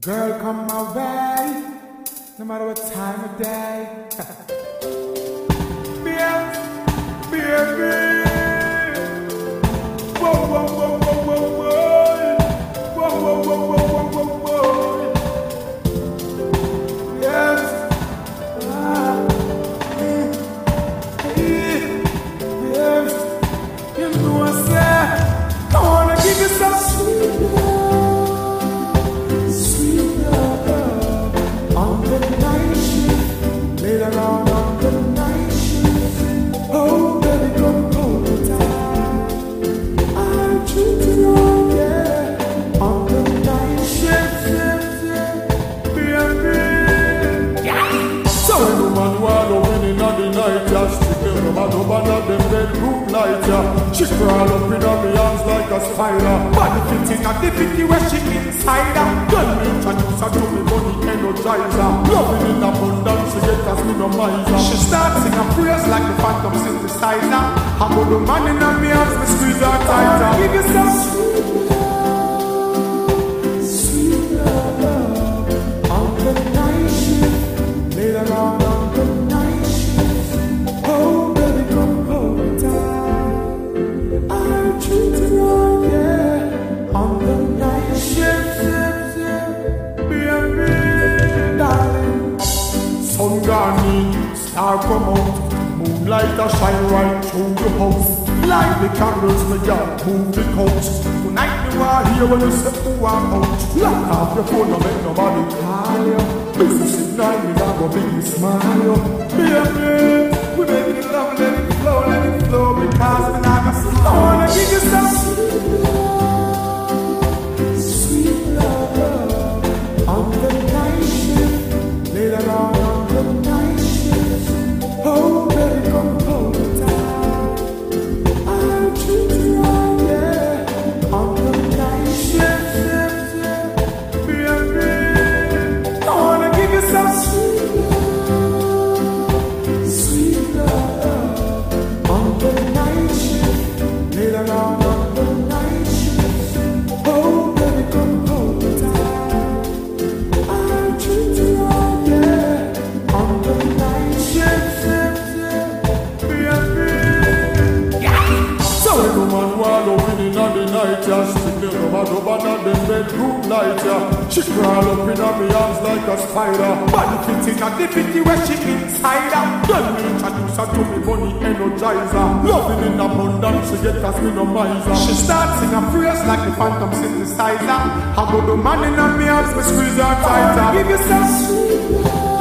Girl, come my way, no matter what time of day. Baby. Whoa, whoa, whoa, whoa, whoa, whoa. Whoa, whoa, whoa, whoa, whoa, whoa, whoa. Yes. Yes. You know I said, I wanna give you some sweet love on the night shift, later on the night shift. Oh, baby, come hold me tight. I'll treat you right, yeah, on the night shift, baby. So when the man wallow in the night, just to kill them, I don't bother them bedroom light, yeah. She crawl up in her arms like a spider. Body fitting at the 50 where she inside her. Girl, me introduce her to me money energizer. Loving in abundance, she get us me no miser. She starts sing a praise like the phantom synthesizer. I go the man in her arms, me squeeze her tighter. Give you some sweet love on the night shift, later on the night shift. Oh, baby, come hold me tight. I'll treat you right, yeah, on the night shift, baby, darling. Sun gone in, star come out, moonlight a shine right through the house. Light the candles, me girl, move the couch. Tonight you are here when you say who I'm out. Lock off your phone, don't make nobody call you. Busy signal, me not go make you smile. Baby, we make it love, let it flow, because me not gonna slow. I wanna give you some sweet love on the night shift, later on the night shift. Oh, baby, come hold me tight. I'll treat you right, yeah, on the night shift, baby. I wanna give you some sweet love on the night shift, later on the night shift. Oh, baby, come hold me tight. I'll treat you right, yeah, on the night shift, baby. So when the man wallow in the night, yeah, she still no matter about them bedroom light, yeah. She crawl up in her arms like a spider. Body fitting at the 50 where she inside her. Girl, me introduce her to me money energizer. Loving in abundance, she get us me no miser. She starts sing a praise like the phantom synthesizer. I go the man in her arms, me squeeze her tighter. Give you some sweet love